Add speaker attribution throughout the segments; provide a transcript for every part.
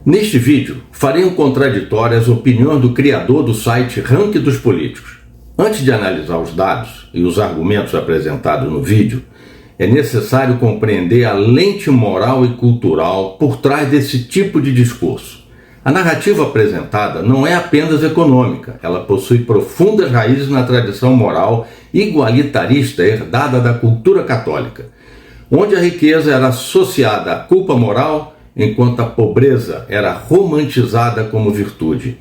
Speaker 1: Neste vídeo, farei um contraditório às opiniões do criador do site Ranking dos Políticos. Antes de analisar os dados e os argumentos apresentados no vídeo, é necessário compreender a lente moral e cultural por trás desse tipo de discurso. A narrativa apresentada não é apenas econômica, ela possui profundas raízes na tradição moral igualitarista herdada da cultura católica, onde a riqueza era associada à culpa moral, enquanto a pobreza era romantizada como virtude.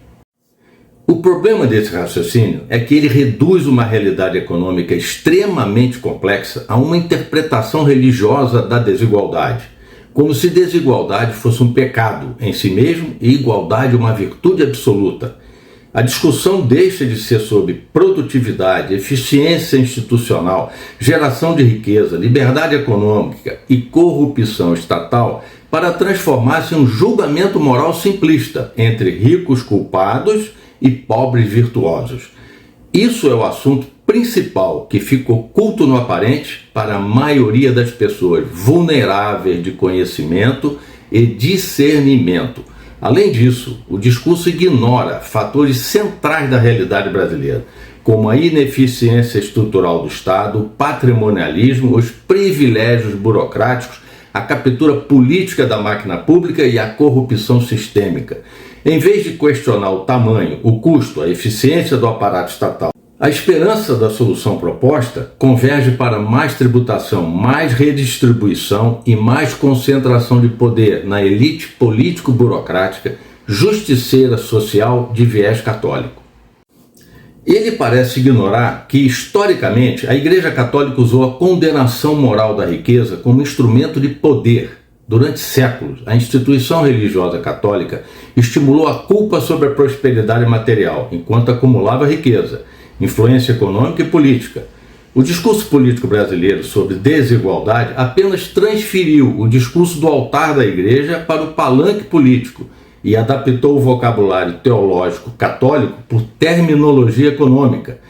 Speaker 1: O problema desse raciocínio é que ele reduz uma realidade econômica extremamente complexa a uma interpretação religiosa da desigualdade, como se desigualdade fosse um pecado em si mesmo e igualdade uma virtude absoluta. A discussão deixa de ser sobre produtividade, eficiência institucional, geração de riqueza, liberdade econômica e corrupção estatal para transformar-se em um julgamento moral simplista entre ricos culpados e pobres virtuosos. Isso é o assunto principal que fica oculto no aparente para a maioria das pessoas vulneráveis de conhecimento e discernimento. Além disso, o discurso ignora fatores centrais da realidade brasileira, como a ineficiência estrutural do Estado, o patrimonialismo, os privilégios burocráticos, a captura política da máquina pública e a corrupção sistêmica. Em vez de questionar o tamanho, o custo, a eficiência do aparato estatal, a esperança da solução proposta converge para mais tributação, mais redistribuição e mais concentração de poder na elite político-burocrática, justiceira social de viés católico. Ele parece ignorar que, historicamente, a Igreja Católica usou a condenação moral da riqueza como instrumento de poder. Durante séculos, a instituição religiosa católica estimulou a culpa sobre a prosperidade material, enquanto acumulava riqueza, influência econômica e política. O discurso político brasileiro sobre desigualdade apenas transferiu o discurso do altar da igreja para o palanque político e adaptou o vocabulário teológico católico por terminologia econômica,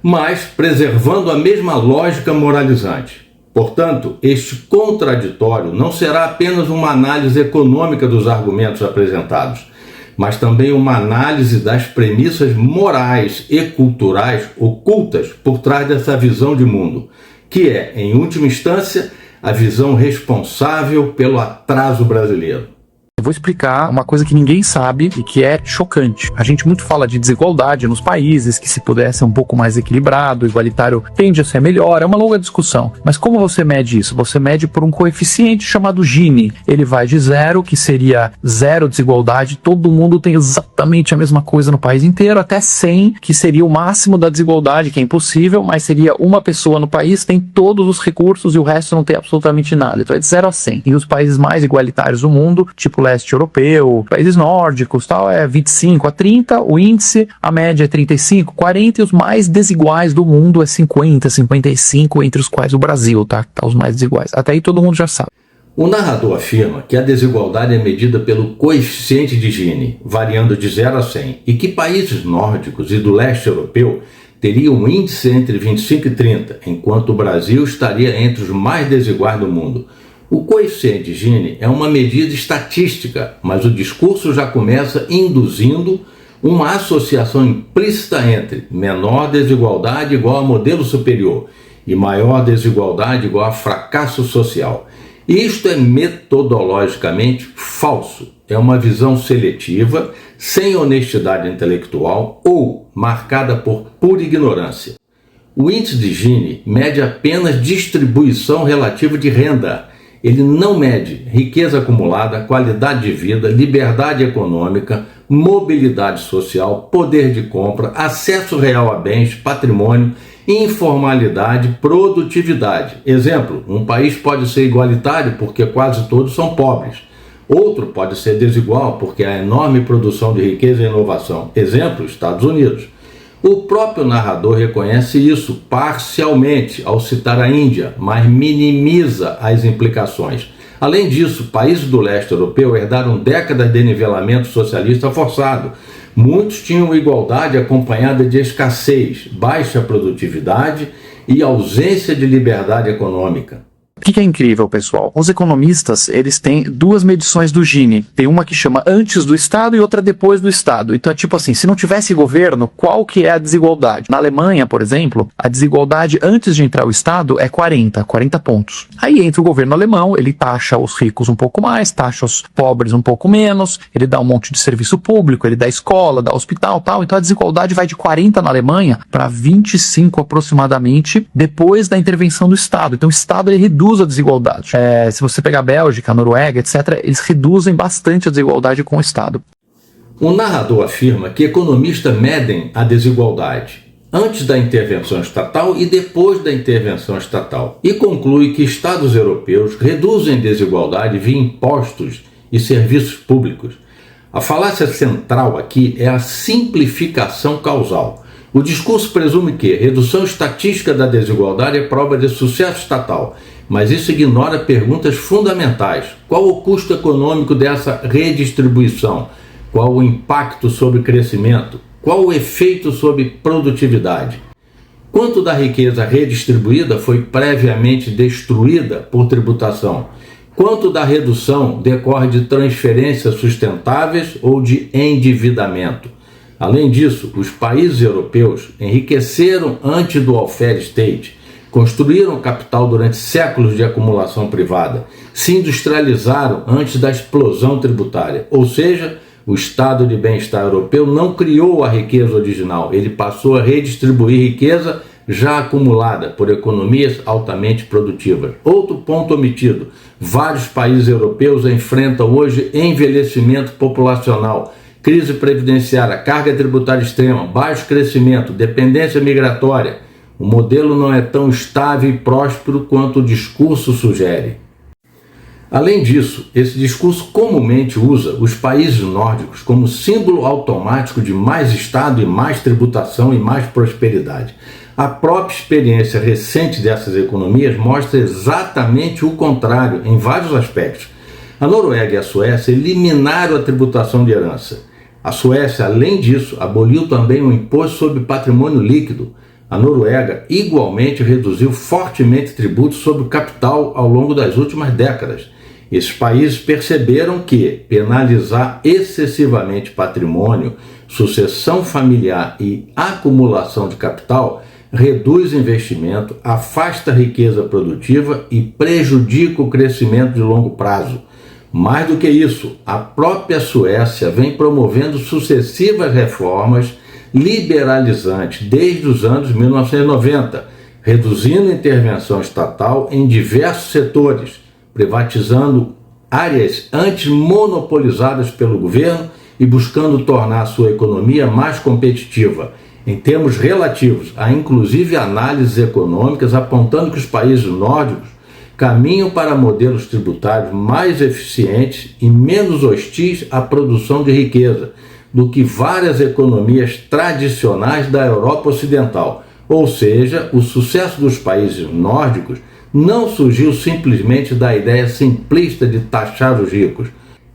Speaker 1: mas preservando a mesma lógica moralizante. Portanto, este contraditório não será apenas uma análise econômica dos argumentos apresentados, mas também uma análise das premissas morais e culturais ocultas por trás dessa visão de mundo, que é, em última instância, a visão responsável pelo atraso brasileiro.
Speaker 2: Eu vou explicar uma coisa que ninguém sabe e que é chocante. A gente muito fala de desigualdade nos países, que se pudesse ser um pouco mais equilibrado, igualitário tende a ser melhor, é uma longa discussão. Mas como você mede isso? Você mede por um coeficiente chamado Gini. Ele vai de 0, que seria zero desigualdade, todo mundo tem exatamente a mesma coisa no país inteiro, até 100, que seria o máximo da desigualdade, que é impossível, mas seria uma pessoa no país, tem todos os recursos e o resto não tem absolutamente nada. Então é de 0 a 100. E os países mais igualitários do mundo, tipo leste europeu, países nórdicos, tal, é 25 a 30, o índice, a média é 35, 40 e os mais desiguais do mundo é 50, 55, entre os quais o Brasil, tá os mais desiguais. Até aí todo mundo já sabe.
Speaker 1: O narrador afirma que a desigualdade é medida pelo coeficiente de Gini, variando de 0 a 100, e que países nórdicos e do leste europeu teriam um índice entre 25 e 30, enquanto o Brasil estaria entre os mais desiguais do mundo. O coeficiente de Gini é uma medida estatística, mas o discurso já começa induzindo uma associação implícita entre menor desigualdade igual a modelo superior e maior desigualdade igual a fracasso social. Isto é metodologicamente falso. É uma visão seletiva, sem honestidade intelectual ou marcada por pura ignorância. O índice de Gini mede apenas distribuição relativa de renda. Ele não mede riqueza acumulada, qualidade de vida, liberdade econômica, mobilidade social, poder de compra, acesso real a bens, patrimônio, informalidade, produtividade. Exemplo, um país pode ser igualitário porque quase todos são pobres. Outro pode ser desigual porque há enorme produção de riqueza e inovação. Exemplo, Estados Unidos. O próprio narrador reconhece isso parcialmente ao citar a Índia, mas minimiza as implicações. Além disso, países do leste europeu herdaram décadas de nivelamento socialista forçado. Muitos tinham igualdade acompanhada de escassez, baixa produtividade e ausência de liberdade econômica.
Speaker 2: O que é incrível, pessoal? Os economistas, eles têm duas medições do Gini. Tem uma que chama antes do Estado e outra depois do Estado. Então é tipo assim, se não tivesse governo, qual que é a desigualdade? Na Alemanha, por exemplo, a desigualdade antes de entrar o Estado é 40 pontos. Aí entra o governo alemão, ele taxa os ricos um pouco mais, taxa os pobres um pouco menos, ele dá um monte de serviço público, ele dá escola, dá hospital, tal. Então a desigualdade vai de 40 na Alemanha para 25 aproximadamente depois da intervenção do Estado. Então o Estado ele reduz a desigualdade. Se você pegar a Bélgica, a Noruega, etc., eles reduzem bastante a desigualdade com o Estado.
Speaker 1: O narrador afirma que economistas medem a desigualdade antes da intervenção estatal e depois da intervenção estatal, e conclui que estados europeus reduzem desigualdade via impostos e serviços públicos. A falácia central aqui é a simplificação causal. O discurso presume que redução estatística da desigualdade é prova de sucesso estatal, mas isso ignora perguntas fundamentais. Qual o custo econômico dessa redistribuição? Qual o impacto sobre crescimento? Qual o efeito sobre produtividade? Quanto da riqueza redistribuída foi previamente destruída por tributação? Quanto da redução decorre de transferências sustentáveis ou de endividamento? Além disso, os países europeus enriqueceram antes do welfare state, construíram capital durante séculos de acumulação privada, se industrializaram antes da explosão tributária. Ou seja, o estado de bem-estar europeu não criou a riqueza original, ele passou a redistribuir riqueza já acumulada por economias altamente produtivas. Outro ponto omitido: vários países europeus enfrentam hoje envelhecimento populacional, crise previdenciária, carga tributária extrema, baixo crescimento, dependência migratória. O modelo não é tão estável e próspero quanto o discurso sugere. Além disso, esse discurso comumente usa os países nórdicos como símbolo automático de mais Estado e mais tributação e mais prosperidade. A própria experiência recente dessas economias mostra exatamente o contrário em vários aspectos. A Noruega e a Suécia eliminaram a tributação de herança. A Suécia, além disso, aboliu também o imposto sobre patrimônio líquido. A Noruega igualmente reduziu fortemente tributos sobre o capital ao longo das últimas décadas. Esses países perceberam que penalizar excessivamente patrimônio, sucessão familiar e acumulação de capital reduz investimento, afasta a riqueza produtiva e prejudica o crescimento de longo prazo. Mais do que isso, a própria Suécia vem promovendo sucessivas reformas liberalizantes desde os anos 1990, reduzindo a intervenção estatal em diversos setores, privatizando áreas antes monopolizadas pelo governo e buscando tornar a sua economia mais competitiva. Em termos relativos, há inclusive análises econômicas apontando que os países nórdicos caminham para modelos tributários mais eficientes e menos hostis à produção de riqueza do que várias economias tradicionais da Europa Ocidental. Ou seja, o sucesso dos países nórdicos não surgiu simplesmente da ideia simplista de taxar os ricos.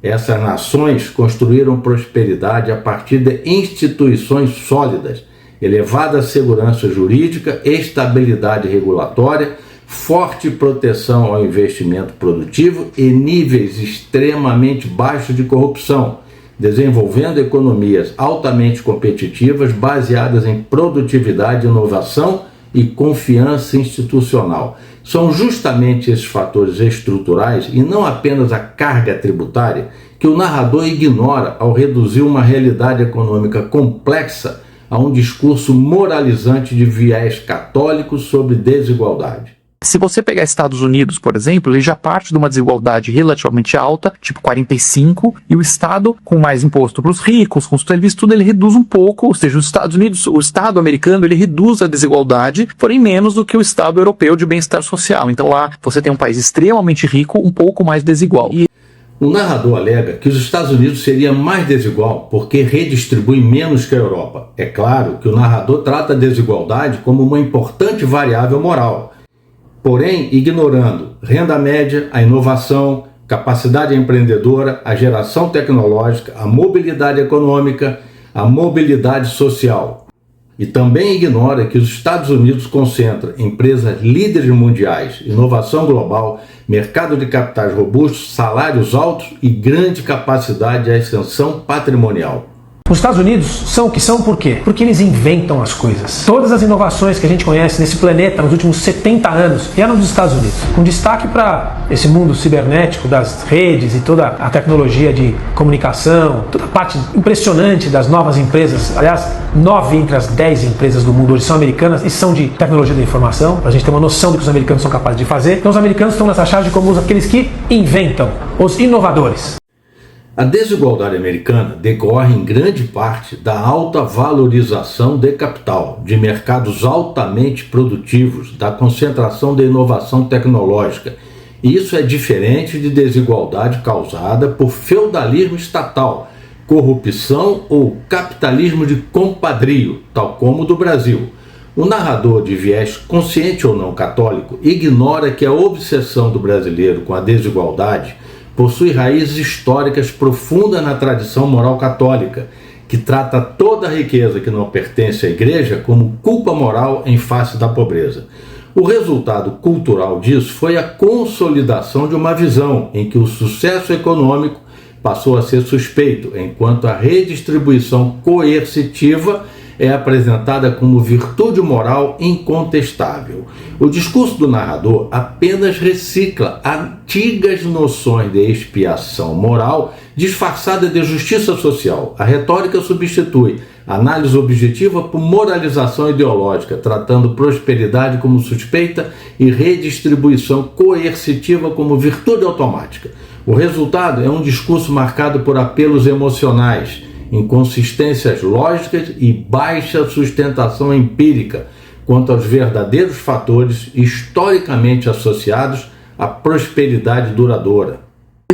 Speaker 1: Essas nações construíram prosperidade a partir de instituições sólidas, elevada segurança jurídica, estabilidade regulatória, forte proteção ao investimento produtivo e níveis extremamente baixos de corrupção, desenvolvendo economias altamente competitivas baseadas em produtividade, inovação e confiança institucional. São justamente esses fatores estruturais e não apenas a carga tributária que o narrador ignora ao reduzir uma realidade econômica complexa a um discurso moralizante de viés católico sobre desigualdade.
Speaker 2: Se você pegar Estados Unidos, por exemplo, ele já parte de uma desigualdade relativamente alta, tipo 45, e o Estado, com mais imposto para os ricos, com os serviços, tudo, ele reduz um pouco, ou seja, os Estados Unidos, o Estado americano, ele reduz a desigualdade, porém menos do que o Estado europeu de bem-estar social. Então lá você tem um país extremamente rico, um pouco mais desigual.
Speaker 1: O narrador alega que os Estados Unidos seria mais desigual porque redistribui menos que a Europa. É claro que o narrador trata a desigualdade como uma importante variável moral, porém ignorando renda média, a inovação, capacidade empreendedora, a geração tecnológica, a mobilidade econômica, a mobilidade social. E também ignora que os Estados Unidos concentram empresas líderes mundiais, inovação global, mercado de capitais robustos, salários altos e grande capacidade de ascensão patrimonial.
Speaker 3: Os Estados Unidos são o que são por quê? Porque eles inventam as coisas. Todas as inovações que a gente conhece nesse planeta nos últimos 70 anos vieram dos Estados Unidos. Com destaque para esse mundo cibernético das redes e toda a tecnologia de comunicação, toda a parte impressionante das novas empresas. Aliás, 9 entre as 10 empresas do mundo hoje são americanas e são de tecnologia da informação, para a gente ter uma noção do que os americanos são capazes de fazer. Então os americanos estão nessa charge como aqueles que inventam, os inovadores.
Speaker 1: A desigualdade americana decorre em grande parte da alta valorização de capital, de mercados altamente produtivos, da concentração da inovação tecnológica. E isso é diferente de desigualdade causada por feudalismo estatal, corrupção ou capitalismo de compadrio, tal como o do Brasil. O narrador de viés consciente ou não católico ignora que a obsessão do brasileiro com a desigualdade possui raízes históricas profundas na tradição moral católica, que trata toda a riqueza que não pertence à igreja como culpa moral em face da pobreza. O resultado cultural disso foi a consolidação de uma visão em que o sucesso econômico passou a ser suspeito, enquanto a redistribuição coercitiva é apresentada como virtude moral incontestável. O discurso do narrador apenas recicla antigas noções de expiação moral disfarçada de justiça social. A retórica substitui análise objetiva por moralização ideológica, tratando prosperidade como suspeita e redistribuição coercitiva como virtude automática. O resultado é um discurso marcado por apelos emocionais, inconsistências lógicas e baixa sustentação empírica quanto aos verdadeiros fatores historicamente associados à prosperidade duradoura.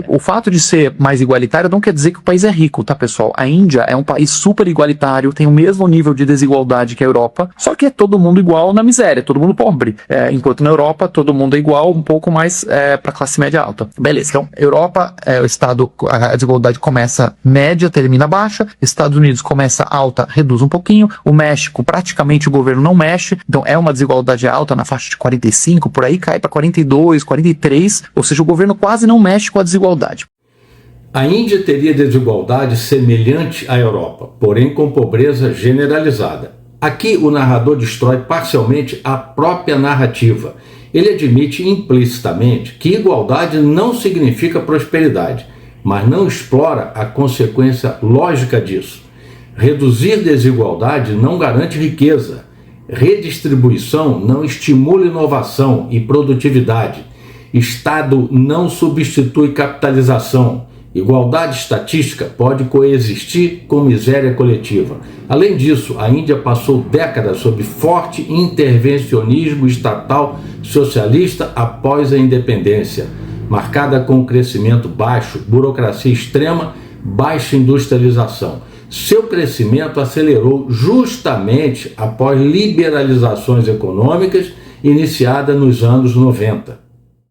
Speaker 2: O fato de ser mais igualitário não quer dizer que o país é rico, tá, pessoal? A Índia é um país super igualitário, tem o mesmo nível de desigualdade que a Europa, só que é todo mundo igual na miséria, todo mundo pobre. Enquanto na Europa, todo mundo é igual, um pouco mais para classe média alta. Beleza, então, Europa, o estado, a desigualdade começa média, termina baixa, Estados Unidos começa alta, reduz um pouquinho, o México, praticamente o governo não mexe, então é uma desigualdade alta na faixa de 45, por aí cai para 42, 43, ou seja, o governo quase não mexe com a desigualdade.
Speaker 1: A Índia teria desigualdade semelhante à Europa, porém com pobreza generalizada. Aqui o narrador destrói parcialmente a própria narrativa. Ele admite implicitamente que igualdade não significa prosperidade, mas não explora a consequência lógica disso. Reduzir desigualdade não garante riqueza. Redistribuição não estimula inovação e produtividade. Estado não substitui capitalização. Igualdade estatística pode coexistir com miséria coletiva. Além disso, a Índia passou décadas sob forte intervencionismo estatal socialista após a independência, marcada com crescimento baixo, burocracia extrema, baixa industrialização. Seu crescimento acelerou justamente após liberalizações econômicas iniciadas nos anos 90.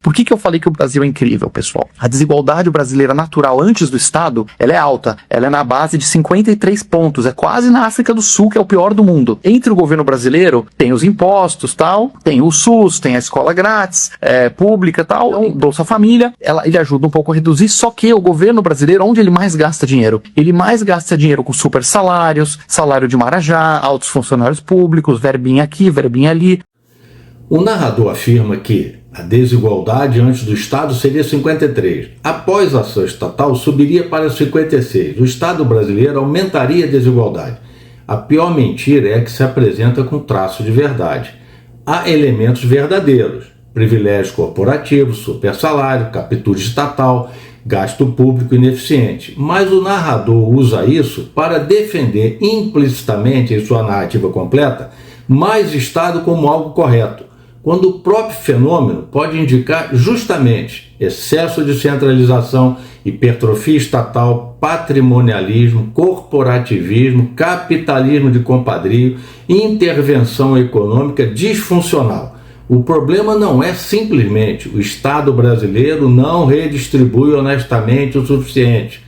Speaker 2: Por que eu falei que o Brasil é incrível, pessoal? A desigualdade brasileira natural antes do Estado, ela é alta. Ela é na base de 53 pontos. É quase na África do Sul, que é o pior do mundo. Entre o governo brasileiro, tem os impostos, tal, tem o SUS, tem a escola grátis, pública, tal, então, Bolsa Família. Ele ajuda um pouco a reduzir, só que o governo brasileiro, onde ele mais gasta dinheiro? Ele mais gasta dinheiro com super salários, salário de marajá, altos funcionários públicos, verbinha aqui, verbinha ali.
Speaker 1: O narrador afirma que a desigualdade antes do Estado seria 53. Após a ação estatal, subiria para 56. O Estado brasileiro aumentaria a desigualdade. A pior mentira é que se apresenta com traço de verdade. Há elementos verdadeiros: privilégios corporativos, supersalário, captura estatal, gasto público ineficiente. Mas o narrador usa isso para defender implicitamente em sua narrativa completa mais Estado como algo correto, quando o próprio fenômeno pode indicar justamente excesso de centralização, hipertrofia estatal, patrimonialismo, corporativismo, capitalismo de compadrio e intervenção econômica disfuncional. O problema não é simplesmente o Estado brasileiro não redistribui honestamente o suficiente.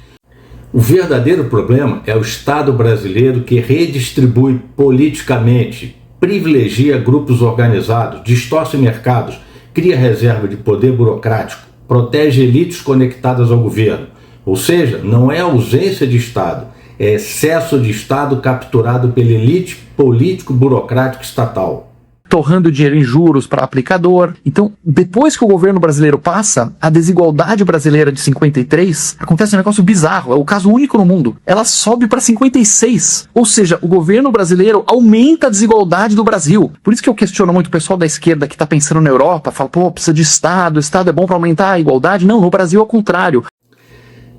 Speaker 1: O verdadeiro problema é o Estado brasileiro que redistribui politicamente, privilegia grupos organizados, distorce mercados, cria reserva de poder burocrático, protege elites conectadas ao governo. Ou seja, não é ausência de Estado, é excesso de Estado capturado pela elite político-burocrática estatal.
Speaker 2: Torrando dinheiro em juros para aplicador. Então, depois que o governo brasileiro passa, a desigualdade brasileira de 53, acontece um negócio bizarro, é o caso único no mundo. Ela sobe para 56. Ou seja, o governo brasileiro aumenta a desigualdade do Brasil. Por isso que eu questiono muito o pessoal da esquerda que está pensando na Europa, fala, pô, precisa de Estado, o Estado é bom para aumentar a igualdade. Não, no Brasil é o contrário.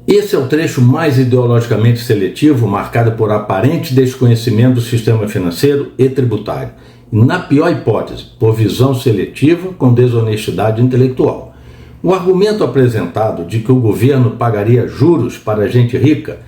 Speaker 1: Esse é o trecho mais ideologicamente seletivo, marcado por aparente desconhecimento do sistema financeiro e tributário. Na pior hipótese, por visão seletiva com desonestidade intelectual. O argumento apresentado de que o governo pagaria juros para a gente rica,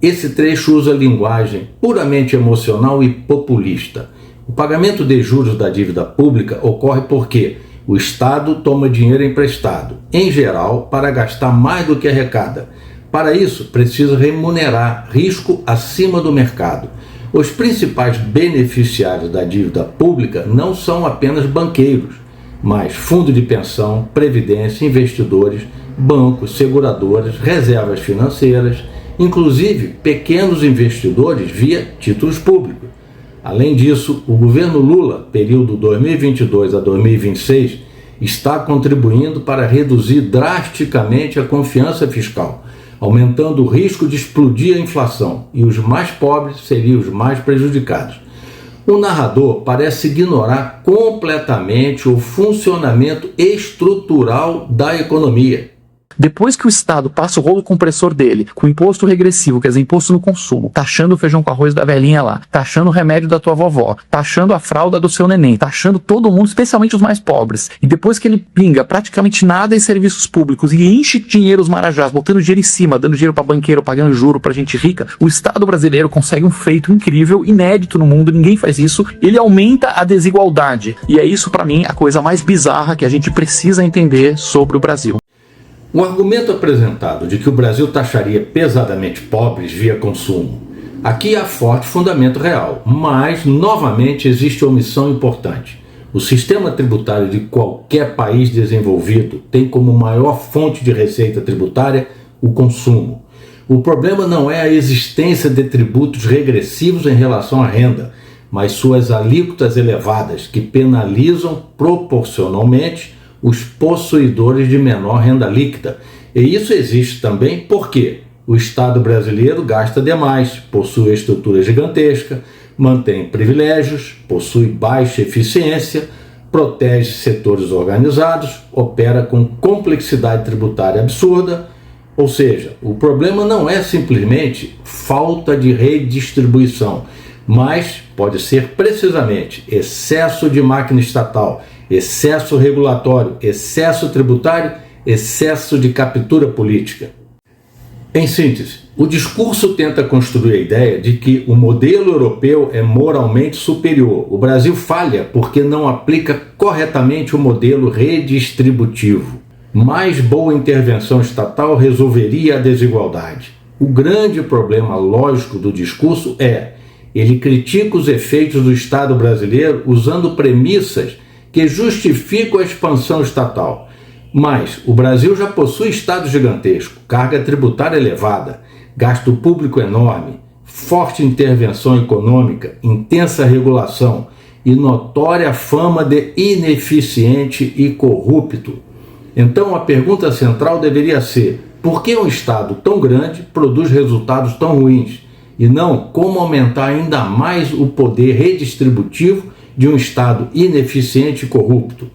Speaker 1: esse trecho usa linguagem puramente emocional e populista. O pagamento de juros da dívida pública ocorre porque o Estado toma dinheiro emprestado, em geral, para gastar mais do que arrecada. Para isso, precisa remunerar risco acima do mercado. Os principais beneficiários da dívida pública não são apenas banqueiros, mas fundo de pensão, previdência, investidores, bancos, seguradoras, reservas financeiras, inclusive pequenos investidores via títulos públicos. Além disso, o governo Lula, período 2022 a 2026, está contribuindo para reduzir drasticamente a confiança fiscal, aumentando o risco de explodir a inflação, e os mais pobres seriam os mais prejudicados. O narrador parece ignorar completamente o funcionamento estrutural da economia.
Speaker 2: Depois que o Estado passa o rolo compressor dele, com imposto regressivo, quer dizer, imposto no consumo, taxando o feijão com arroz da velhinha lá, taxando o remédio da tua vovó, taxando a fralda do seu neném, taxando todo mundo, especialmente os mais pobres, e depois que ele pinga praticamente nada em serviços públicos e enche dinheiro os marajás, botando dinheiro em cima, dando dinheiro para banqueiro, pagando juro pra gente rica, o Estado brasileiro consegue um feito incrível, inédito no mundo, ninguém faz isso, ele aumenta a desigualdade. E é isso, para mim, a coisa mais bizarra que a gente precisa entender sobre o Brasil.
Speaker 1: O argumento apresentado de que o Brasil taxaria pesadamente pobres via consumo. Aqui há forte fundamento real, mas, novamente, existe omissão importante. O sistema tributário de qualquer país desenvolvido tem como maior fonte de receita tributária o consumo. O problema não é a existência de tributos regressivos em relação à renda, mas suas alíquotas elevadas que penalizam proporcionalmente os possuidores de menor renda líquida. E isso existe também porque o Estado brasileiro gasta demais, possui estrutura gigantesca, mantém privilégios, possui baixa eficiência, protege setores organizados, opera com complexidade tributária absurda. Ou seja, o problema não é simplesmente falta de redistribuição, mas pode ser precisamente excesso de máquina estatal, excesso regulatório, excesso tributário, excesso de captura política. Em síntese, o discurso tenta construir a ideia de que o modelo europeu é moralmente superior. O Brasil falha porque não aplica corretamente o modelo redistributivo. Mais boa intervenção estatal resolveria a desigualdade. O grande problema lógico do discurso é: ele critica os efeitos do Estado brasileiro usando premissas que justificam a expansão estatal. Mas o Brasil já possui Estado gigantesco, carga tributária elevada, gasto público enorme, forte intervenção econômica, intensa regulação e notória fama de ineficiente e corrupto. Então a pergunta central deveria ser: por que um Estado tão grande produz resultados tão ruins? E não como aumentar ainda mais o poder redistributivo de um Estado ineficiente e corrupto.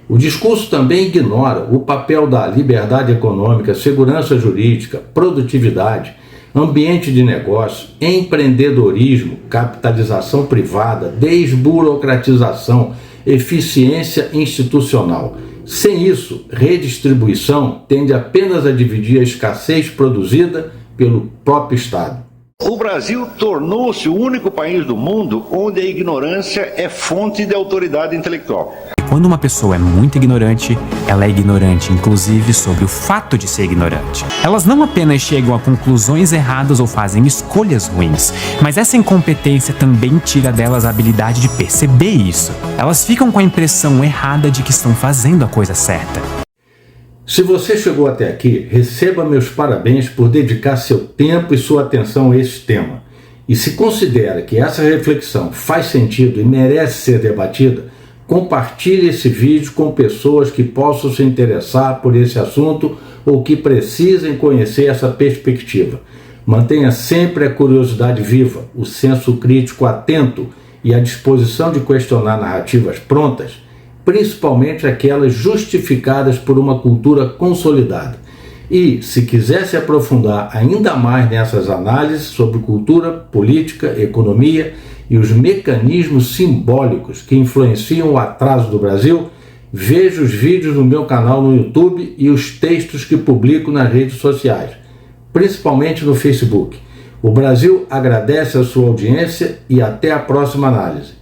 Speaker 1: O discurso também ignora o papel da liberdade econômica, segurança jurídica, produtividade, ambiente de negócio, empreendedorismo, capitalização privada, desburocratização, eficiência institucional. Sem isso, redistribuição tende apenas a dividir a escassez produzida pelo próprio Estado.
Speaker 4: O Brasil tornou-se o único país do mundo onde a ignorância é fonte de autoridade intelectual. quando uma pessoa é muito ignorante, ela é ignorante, inclusive, sobre o fato de ser ignorante. Elas não apenas chegam a conclusões erradas ou fazem escolhas ruins, mas essa incompetência também tira delas a habilidade de perceber isso. Elas ficam com a impressão errada de que estão fazendo a coisa certa.
Speaker 1: Se você chegou até aqui, receba meus parabéns por dedicar seu tempo e sua atenção a este tema. E se considera que essa reflexão faz sentido e merece ser debatida, compartilhe esse vídeo com pessoas que possam se interessar por esse assunto ou que precisem conhecer essa perspectiva. Mantenha sempre a curiosidade viva, o senso crítico atento e a disposição de questionar narrativas prontas, principalmente aquelas justificadas por uma cultura consolidada. E, se quiser se aprofundar ainda mais nessas análises sobre cultura, política, economia e os mecanismos simbólicos que influenciam o atraso do Brasil, veja os vídeos no meu canal no YouTube e os textos que publico nas redes sociais, principalmente no Facebook. O Brasil agradece a sua audiência e até a próxima análise.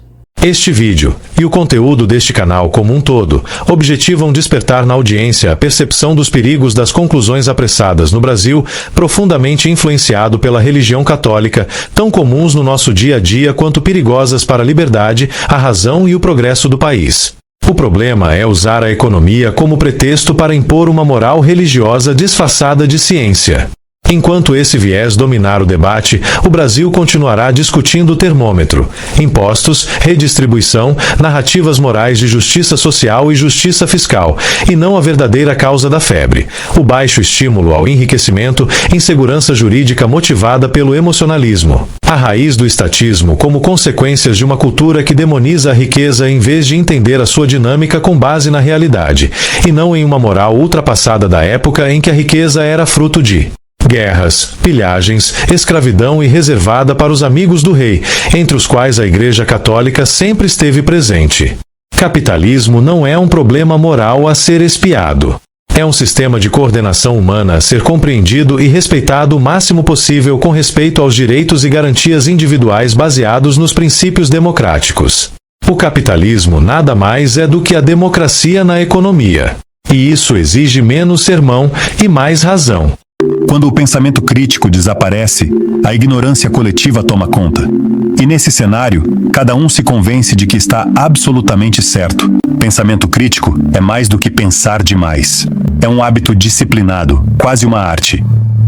Speaker 5: Este vídeo e o conteúdo deste canal como um todo objetivam despertar na audiência a percepção dos perigos das conclusões apressadas no Brasil, profundamente influenciado pela religião católica, tão comuns no nosso dia a dia quanto perigosas para a liberdade, a razão e o progresso do país. O problema é usar a economia como pretexto para impor uma moral religiosa disfarçada de ciência. Enquanto esse viés dominar o debate, o Brasil continuará discutindo o termômetro, impostos, redistribuição, narrativas morais de justiça social e justiça fiscal, e não a verdadeira causa da febre, o baixo estímulo ao enriquecimento, insegurança jurídica motivada pelo emocionalismo. A raiz do estatismo como consequências de uma cultura que demoniza a riqueza em vez de entender a sua dinâmica com base na realidade, e não em uma moral ultrapassada da época em que a riqueza era fruto de guerras, pilhagens, escravidão e reservada para os amigos do rei, entre os quais a Igreja Católica sempre esteve presente. Capitalismo não é um problema moral a ser espiado. É um sistema de coordenação humana a ser compreendido e respeitado o máximo possível com respeito aos direitos e garantias individuais baseados nos princípios democráticos. O capitalismo nada mais é do que a democracia na economia. E isso exige menos sermão e mais razão.
Speaker 6: Quando o pensamento crítico desaparece, a ignorância coletiva toma conta. E nesse cenário, cada um se convence de que está absolutamente certo. Pensamento crítico é mais do que pensar demais. É um hábito disciplinado, quase uma arte.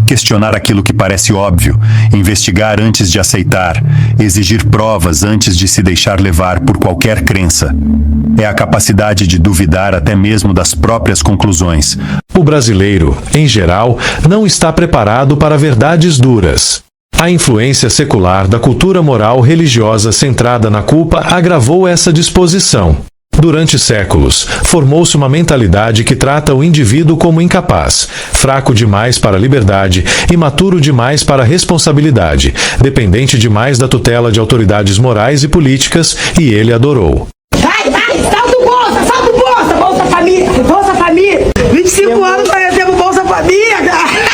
Speaker 6: Questionar aquilo que parece óbvio, investigar antes de aceitar, exigir provas antes de se deixar levar por qualquer crença. É a capacidade de duvidar até mesmo das próprias conclusões.
Speaker 5: O brasileiro, em geral, não está preparado para verdades duras. A influência secular da cultura moral religiosa centrada na culpa agravou essa disposição. Durante séculos, formou-se uma mentalidade que trata o indivíduo como incapaz, fraco demais para a liberdade, imaturo demais para a responsabilidade, dependente demais da tutela de autoridades morais e políticas, e ele adorou.
Speaker 7: Vai, salto Bolsa Família, 25 anos nós temos Bolsa Família, cara.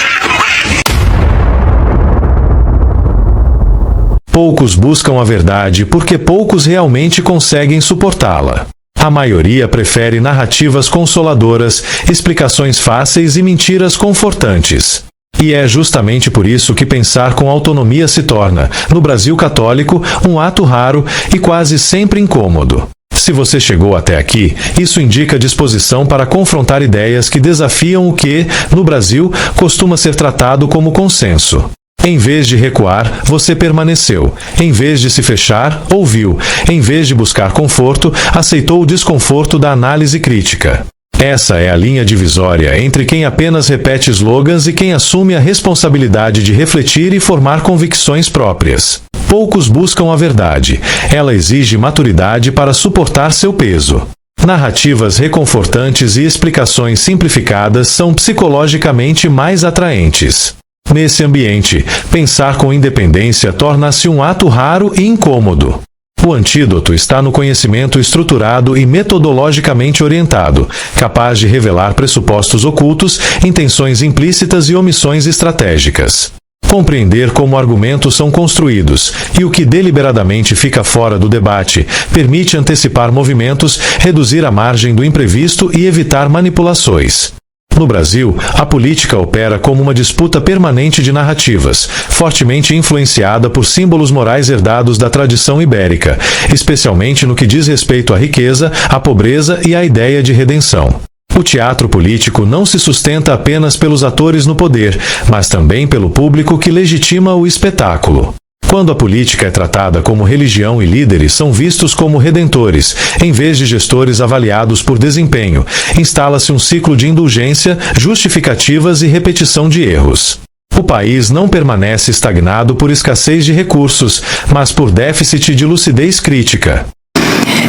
Speaker 5: Poucos buscam a verdade porque poucos realmente conseguem suportá-la. A maioria prefere narrativas consoladoras, explicações fáceis e mentiras confortantes. E é justamente por isso que pensar com autonomia se torna, no Brasil católico, um ato raro e quase sempre incômodo. Se você chegou até aqui, isso indica disposição para confrontar ideias que desafiam o que, no Brasil, costuma ser tratado como consenso. Em vez de recuar, você permaneceu. Em vez de se fechar, ouviu. Em vez de buscar conforto, aceitou o desconforto da análise crítica. Essa é a linha divisória entre quem apenas repete slogans e quem assume a responsabilidade de refletir e formar convicções próprias. Poucos buscam a verdade. Ela exige maturidade para suportar seu peso. Narrativas reconfortantes e explicações simplificadas são psicologicamente mais atraentes. Nesse ambiente, pensar com independência torna-se um ato raro e incômodo. O antídoto está no conhecimento estruturado e metodologicamente orientado, capaz de revelar pressupostos ocultos, intenções implícitas e omissões estratégicas. Compreender como argumentos são construídos e o que deliberadamente fica fora do debate permite antecipar movimentos, reduzir a margem do imprevisto e evitar manipulações. No Brasil, a política opera como uma disputa permanente de narrativas, fortemente influenciada por símbolos morais herdados da tradição ibérica, especialmente no que diz respeito à riqueza, à pobreza e à ideia de redenção. O teatro político não se sustenta apenas pelos atores no poder, mas também pelo público que legitima o espetáculo. Quando a política é tratada como religião e líderes são vistos como redentores, em vez de gestores avaliados por desempenho, instala-se um ciclo de indulgência, justificativas e repetição de erros. O país não permanece estagnado por escassez de recursos, mas por déficit de lucidez crítica.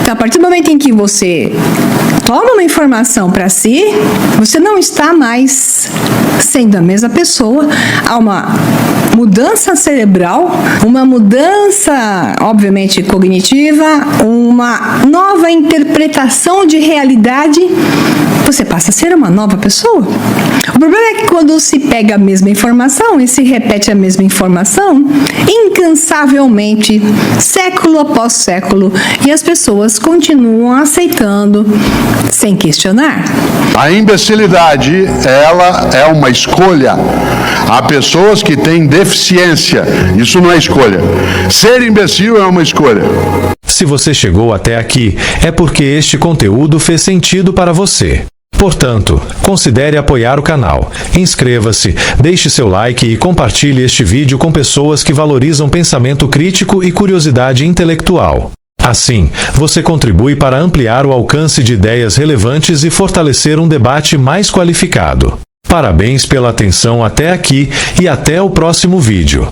Speaker 8: Então, a partir do momento em que você toma uma informação para si, você não está mais sendo a mesma pessoa. Há uma mudança cerebral, uma mudança, obviamente, cognitiva, uma nova interpretação de realidade. Você passa a ser uma nova pessoa. O problema é que quando se pega a mesma informação e se repete a mesma informação, incansavelmente, século após século, e as pessoas continuam aceitando sem questionar.
Speaker 9: A imbecilidade, ela é uma escolha. Há pessoas que têm deficiência. Isso não é escolha. Ser imbecil é uma escolha.
Speaker 5: Se você chegou até aqui, é porque este conteúdo fez sentido para você. Portanto, considere apoiar o canal, inscreva-se, deixe seu like e compartilhe este vídeo com pessoas que valorizam pensamento crítico e curiosidade intelectual. Assim, você contribui para ampliar o alcance de ideias relevantes e fortalecer um debate mais qualificado. Parabéns pela atenção até aqui e até o próximo vídeo.